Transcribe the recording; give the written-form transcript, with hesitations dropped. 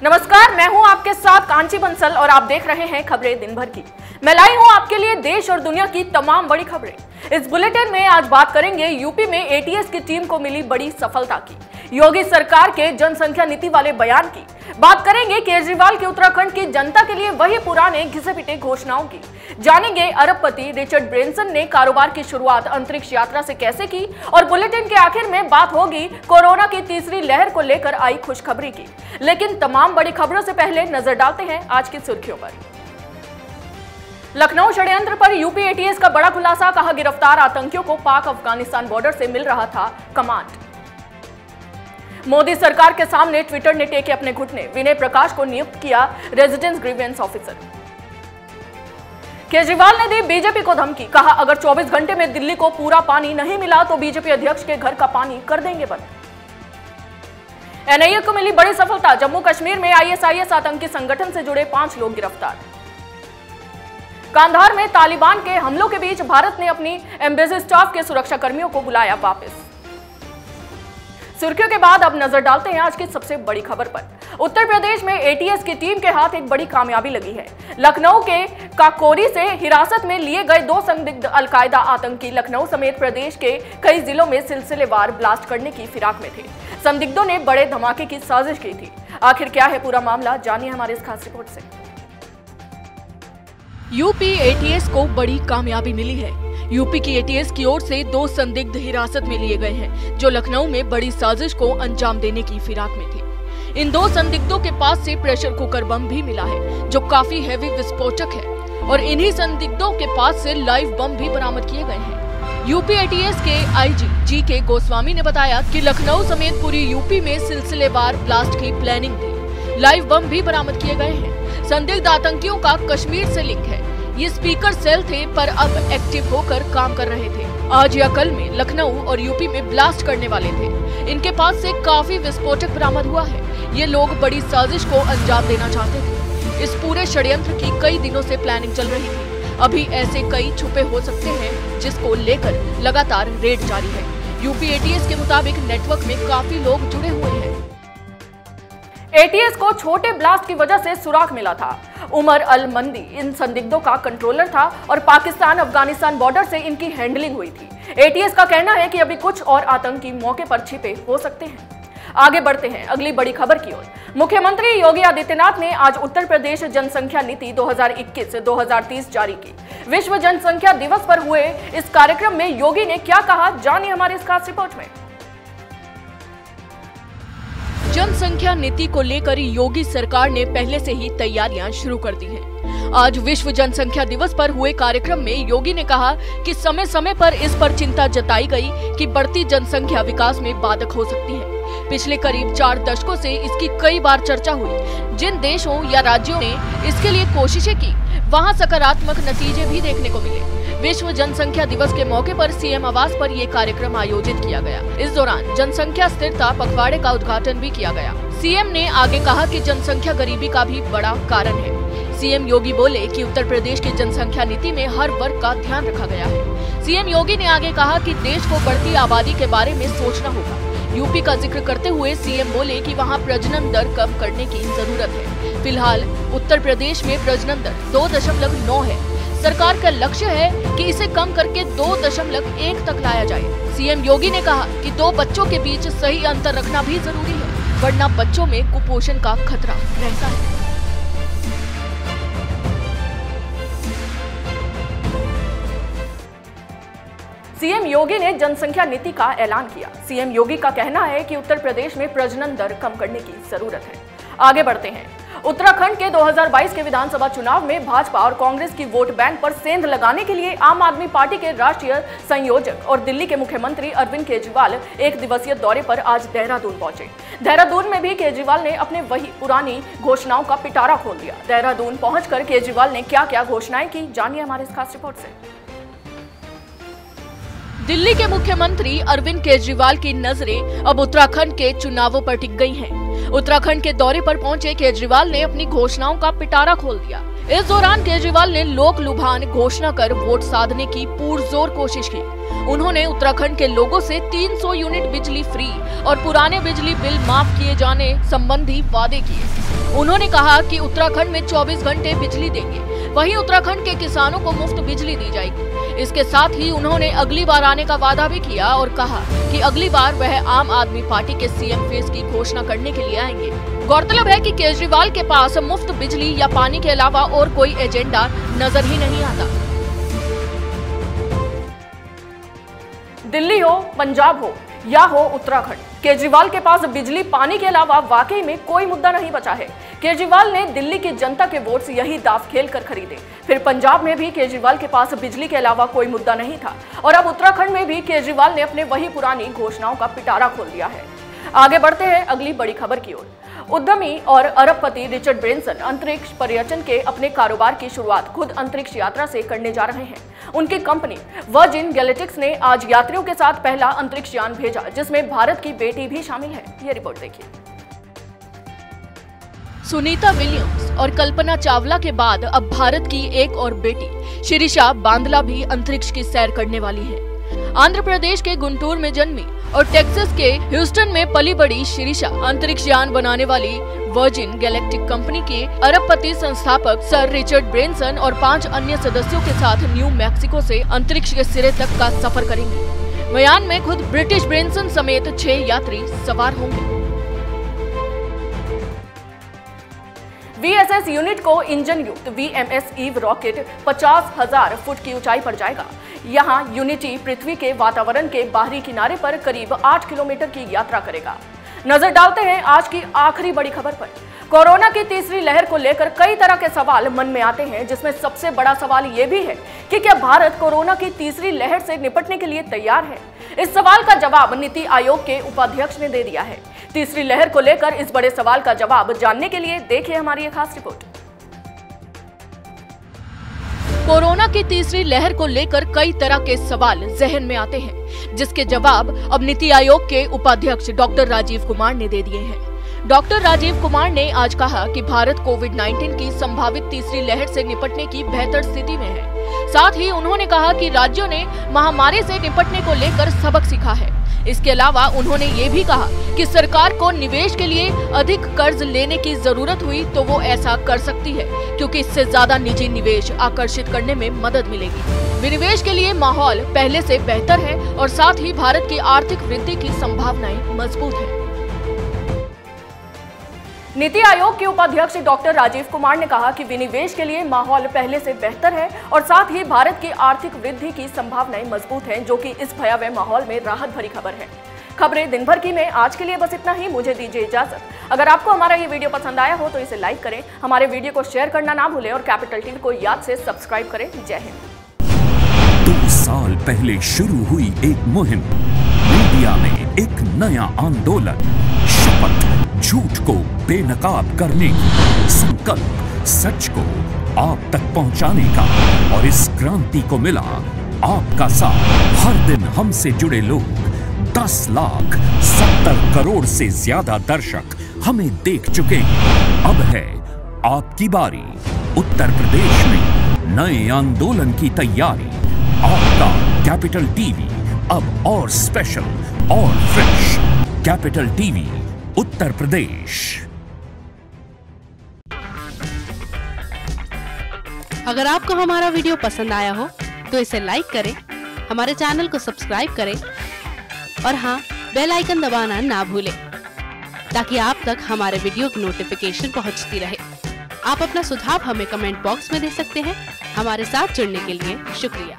नमस्कार, मैं हूं आपके साथ कांची बंसल और आप देख रहे हैं खबरें दिन भर की। मैं लाई हूं आपके लिए देश और दुनिया की तमाम बड़ी खबरें। इस बुलेटिन में आज बात करेंगे यूपी में एटीएस की टीम को मिली बड़ी सफलता की, योगी सरकार के जनसंख्या नीति वाले बयान की, बात करेंगे केजरीवाल की उत्तराखंड की जनता के लिए वही पुराने घिसे पिटे घोषणाओं की, जानेंगे अरबपति रिचर्ड ब्रेंसन ने कारोबार की शुरुआत अंतरिक्ष यात्रा से कैसे की और बुलेटिन के आखिर में बात होगी कोरोना की तीसरी लहर को लेकर आई खुशखबरी की। लेकिन तमाम बड़ी खबरों से पहले नजर डालते हैं आज की सुर्खियों पर। लखनऊ षड्यंत्र पर यूपी एटीएस का बड़ा खुलासा, कहा गिरफ्तार आतंकियों को पाक अफगानिस्तान बॉर्डर से मिल रहा था कमांड। मोदी सरकार के सामने ट्विटर ने टेके अपने घुटने, विनय प्रकाश को नियुक्त किया रेजिडेंस ग्रीवेंस ऑफिसर। केजरीवाल ने दी बीजेपी को धमकी, कहा अगर 24 घंटे में दिल्ली को पूरा पानी नहीं मिला तो बीजेपी अध्यक्ष के घर का पानी कर देंगे बंद। एनआईए को मिली बड़ी सफलता, जम्मू कश्मीर में आईएसआईएस आतंकी संगठन से जुड़े 5 लोग गिरफ्तार। कांधार में तालिबान के हमलों के बीच भारत ने अपनी एम्बेसी स्टाफ के सुरक्षा कर्मियों को बुलाया वापस। सुर्खियों के बाद अब नजर डालते हैं आज की सबसे बड़ी खबर पर। उत्तर प्रदेश में एटीएस की टीम के हाथ एक बड़ी कामयाबी लगी है। लखनऊ के काकोरी से हिरासत में लिए गए 2 संदिग्ध अलकायदा आतंकी लखनऊ समेत प्रदेश के कई जिलों में सिलसिलेवार ब्लास्ट करने की फिराक में थे। संदिग्धों ने बड़े धमाके की साजिश की थी। आखिर क्या है पूरा मामला, जानिए हमारे इस खास रिपोर्ट से। यूपी एटीएस को बड़ी कामयाबी मिली है। यूपी की एटीएस की ओर से 2 संदिग्ध हिरासत में लिए गए हैं, जो लखनऊ में बड़ी साजिश को अंजाम देने की फिराक में थे। इन 2 संदिग्धों के पास से प्रेशर कुकर बम भी मिला है, जो काफी हैवी विस्फोटक है, और इन्हीं संदिग्धों के पास से लाइव बम भी बरामद किए गए हैं। यूपी एटीएस के आईजी जी.के. गोस्वामी ने बताया कि लखनऊ समेत पूरी यूपी में सिलसिलेवार ब्लास्ट की प्लानिंग थी। लाइव बम भी बरामद किए गए हैं। संदिग्ध आतंकियों का कश्मीर से लिंक है। ये स्पीकर सेल थे पर अब एक्टिव होकर काम कर रहे थे। आज या कल में लखनऊ और यूपी में ब्लास्ट करने वाले थे। इनके पास से काफी विस्फोटक बरामद हुआ है। ये लोग बड़ी साजिश को अंजाम देना चाहते थे। इस पूरे षड्यंत्र की कई दिनों से प्लानिंग चल रही थी। अभी ऐसे कई छुपे हो सकते हैं, जिसको लेकर लगातार रेड जारी है। यूपी एटीएस के मुताबिक नेटवर्क में काफी लोग जुड़े हुए हैं। एटीएस को छोटे ब्लास्ट की वजह से सुराग मिला था। उमर अल मंदी इन संदिग्धों का कंट्रोलर था और पाकिस्तान अफगानिस्तान बॉर्डर से इनकी हैंडलिंग हुई थी। एटीएस का कहना है कि अभी कुछ और आतंकी मौके पर छिपे हो सकते हैं। आगे बढ़ते हैं अगली बड़ी खबर की ओर। मुख्यमंत्री योगी आदित्यनाथ ने आज उत्तर प्रदेश जनसंख्या नीति 2021-2030 जारी की। विश्व जनसंख्या दिवस पर हुए इस कार्यक्रम में योगी ने क्या कहा, जानिए हमारे इस खास रिपोर्ट में। जनसंख्या नीति को लेकर योगी सरकार ने पहले से ही तैयारियां शुरू कर दी हैं। आज विश्व जनसंख्या दिवस पर हुए कार्यक्रम में योगी ने कहा कि समय समय पर इस पर चिंता जताई गई कि बढ़ती जनसंख्या विकास में बाधक हो सकती है। पिछले करीब 4 दशकों से इसकी कई बार चर्चा हुई। जिन देशों या राज्यों ने इसके लिए कोशिशें की, वहां सकारात्मक नतीजे भी देखने को मिले। विश्व जनसंख्या दिवस के मौके पर सीएम आवास पर यह कार्यक्रम आयोजित किया गया। इस दौरान जनसंख्या स्थिरता पखवाड़े का उद्घाटन भी किया गया। सीएम ने आगे कहा कि जनसंख्या गरीबी का भी बड़ा कारण है। सीएम योगी बोले कि उत्तर प्रदेश की जनसंख्या नीति में हर वर्ग का ध्यान रखा गया है। सीएम योगी ने आगे कहा कि देश को बढ़ती आबादी के बारे में सोचना होगा। यूपी का जिक्र करते हुए सीएम बोले कि वहां प्रजनन दर कम करने की जरूरत है। फिलहाल उत्तर प्रदेश में प्रजनन दर 2.9 है। सरकार का लक्ष्य है कि इसे कम करके 2.1 तक लाया जाए। सीएम योगी ने कहा कि 2 बच्चों के बीच सही अंतर रखना भी जरूरी है, वरना बच्चों में कुपोषण का खतरा रहता है। सीएम योगी ने जनसंख्या नीति का ऐलान किया। सीएम योगी का कहना है कि उत्तर प्रदेश में प्रजनन दर कम करने की जरूरत है। आगे बढ़ते हैं। उत्तराखंड के 2022 के विधानसभा चुनाव में भाजपा और कांग्रेस की वोट बैंक पर सेंध लगाने के लिए आम आदमी पार्टी के राष्ट्रीय संयोजक और दिल्ली के मुख्यमंत्री अरविंद केजरीवाल 1 दिवसीय दौरे पर आज देहरादून पहुंचे। देहरादून में भी केजरीवाल ने अपने वही पुरानी घोषणाओं का पिटारा खोल दिया। देहरादून पहुंचकर केजरीवाल ने क्या क्या घोषणाएं की, जानिए हमारे इस खास रिपोर्ट से। दिल्ली के मुख्यमंत्री अरविंद केजरीवाल की नजरें अब उत्तराखंड के चुनावों पर टिक गई हैं। उत्तराखंड के दौरे पर पहुंचे केजरीवाल ने अपनी घोषणाओं का पिटारा खोल दिया। इस दौरान केजरीवाल ने लोक लुभान घोषणा कर वोट साधने की पुरजोर कोशिश की। उन्होंने उत्तराखंड के लोगों से 300 यूनिट बिजली फ्री और पुराने बिजली बिल माफ किए जाने संबंधी वादे किए। उन्होंने कहा कि उत्तराखंड में 24 घंटे बिजली देंगे, वहीं उत्तराखंड के किसानों को मुफ्त बिजली दी जाएगी। इसके साथ ही उन्होंने अगली बार आने का वादा भी किया और कहा कि अगली बार वह आम आदमी पार्टी के सीएम फेस की घोषणा करने के लिए आएंगे। गौरतलब है कि केजरीवाल के पास मुफ्त बिजली या पानी के अलावा और कोई एजेंडा नजर ही नहीं आता। दिल्ली हो, पंजाब हो या हो उत्तराखंड, केजरीवाल के पास बिजली पानी के अलावा वाकई में कोई मुद्दा नहीं बचा है। केजरीवाल ने दिल्ली की जनता के वोट्स यही दाव खेल कर खरीदे। फिर पंजाब में भी केजरीवाल के पास बिजली के अलावा कोई मुद्दा नहीं था और अब उत्तराखंड में भी केजरीवाल ने अपने वही पुरानी घोषणाओं का पिटारा खोल दिया है। आगे बढ़ते हैं अगली बड़ी खबर की ओर। उद्यमी और अरबपति रिचर्ड ब्रेंसन अंतरिक्ष पर्यटन के अपने कारोबार की शुरुआत खुद अंतरिक्ष यात्रा से करने जा रहे हैं। उनकी कंपनी वर्जिन गैलेक्टिक्स ने आज यात्रियों के साथ पहला अंतरिक्ष यान भेजा, जिसमें भारत की बेटी भी शामिल है। ये रिपोर्ट देखिए। सुनीता विलियम्स और कल्पना चावला के बाद अब भारत की एक और बेटी शिरीषा बांदला भी अंतरिक्ष की सैर करने वाली है। आंध्र प्रदेश के गुंटूर में जन्मी और टेक्सास के ह्यूस्टन में पली बड़ी शिरीषा अंतरिक्ष यान बनाने वाली वर्जिन गैलेक्टिक कंपनी के अरबपति संस्थापक सर रिचर्ड ब्रेंसन और 5 अन्य सदस्यों के साथ न्यू मैक्सिको से अंतरिक्ष के सिरे तक का सफर करेंगे। यान में खुद ब्रिटिश ब्रेंसन समेत 6 यात्री सवार होंगे। VSS यूनिट को इंजन युक्त VMS ईव रॉकेट 50,000 फुट की ऊंचाई पर जाएगा। यहाँ यूनिटी पृथ्वी के वातावरण के बाहरी किनारे पर करीब 8 किलोमीटर की यात्रा करेगा। नजर डालते हैं आज की आखिरी बड़ी खबर पर। कोरोना की तीसरी लहर को लेकर कई तरह के सवाल मन में आते हैं, जिसमें सबसे बड़ा सवाल ये भी है कि क्या भारत कोरोना की तीसरी लहर से निपटने के लिए तैयार है। इस सवाल का जवाब नीति आयोग के उपाध्यक्ष ने दे दिया है। तीसरी लहर को लेकर इस बड़े सवाल का जवाब जानने के लिए देखिए हमारी एक खास रिपोर्ट। कोरोना की तीसरी लहर को लेकर कई तरह के सवाल जहन में आते हैं, जिसके जवाब अब नीति आयोग के उपाध्यक्ष डॉक्टर राजीव कुमार ने दे दिए हैं। डॉक्टर राजीव कुमार ने आज कहा कि भारत कोविड-19 की संभावित तीसरी लहर से निपटने की बेहतर स्थिति में है। साथ ही उन्होंने कहा कि राज्यों ने महामारी से निपटने को लेकर सबक सीखा है। इसके अलावा उन्होंने ये भी कहा कि सरकार को निवेश के लिए अधिक कर्ज लेने की जरूरत हुई तो वो ऐसा कर सकती है, क्योंकि इससे ज्यादा निजी निवेश आकर्षित करने में मदद मिलेगी। विनिवेश के लिए माहौल पहले से बेहतर है और साथ ही भारत की आर्थिक वृद्धि की संभावनाएं मजबूत है। नीति आयोग के उपाध्यक्ष डॉक्टर राजीव कुमार ने कहा कि विनिवेश के लिए माहौल पहले से बेहतर है और साथ ही भारत की आर्थिक वृद्धि की संभावनाएं मजबूत हैं, जो कि इस भयावह माहौल में राहत भरी खबर है। खबरें दिन भर की में आज के लिए बस इतना ही। मुझे दीजिए इजाजत। अगर आपको हमारा ये वीडियो पसंद आया हो तो इसे लाइक करें, हमारे वीडियो को शेयर करना ना भूलें और कैपिटल टीवी को याद से सब्सक्राइब करें। जय हिंद। 2 साल पहले शुरू हुई एक मुहिम, मीडिया में एक नया आंदोलन, शपथ झूठ को बेनकाब करने की, संकल्प सच को आप तक पहुंचाने का, और इस क्रांति को मिला आपका साथ। हर दिन हमसे जुड़े लोग 10,70 करोड़ से ज्यादा दर्शक हमें देख चुके हैं। अब है आपकी बारी। उत्तर प्रदेश में नए आंदोलन की तैयारी। आपका कैपिटल टीवी अब और स्पेशल और fresh. Capital TV Uttar Pradesh. अगर आपको हमारा वीडियो पसंद आया हो तो इसे लाइक करें, हमारे चैनल को सब्सक्राइब करें और हाँ, बेल आइकन दबाना ना भूलें, ताकि आप तक हमारे वीडियो की नोटिफिकेशन पहुंचती रहे। आप अपना सुझाव हमें कमेंट बॉक्स में दे सकते हैं। हमारे साथ जुड़ने के लिए शुक्रिया।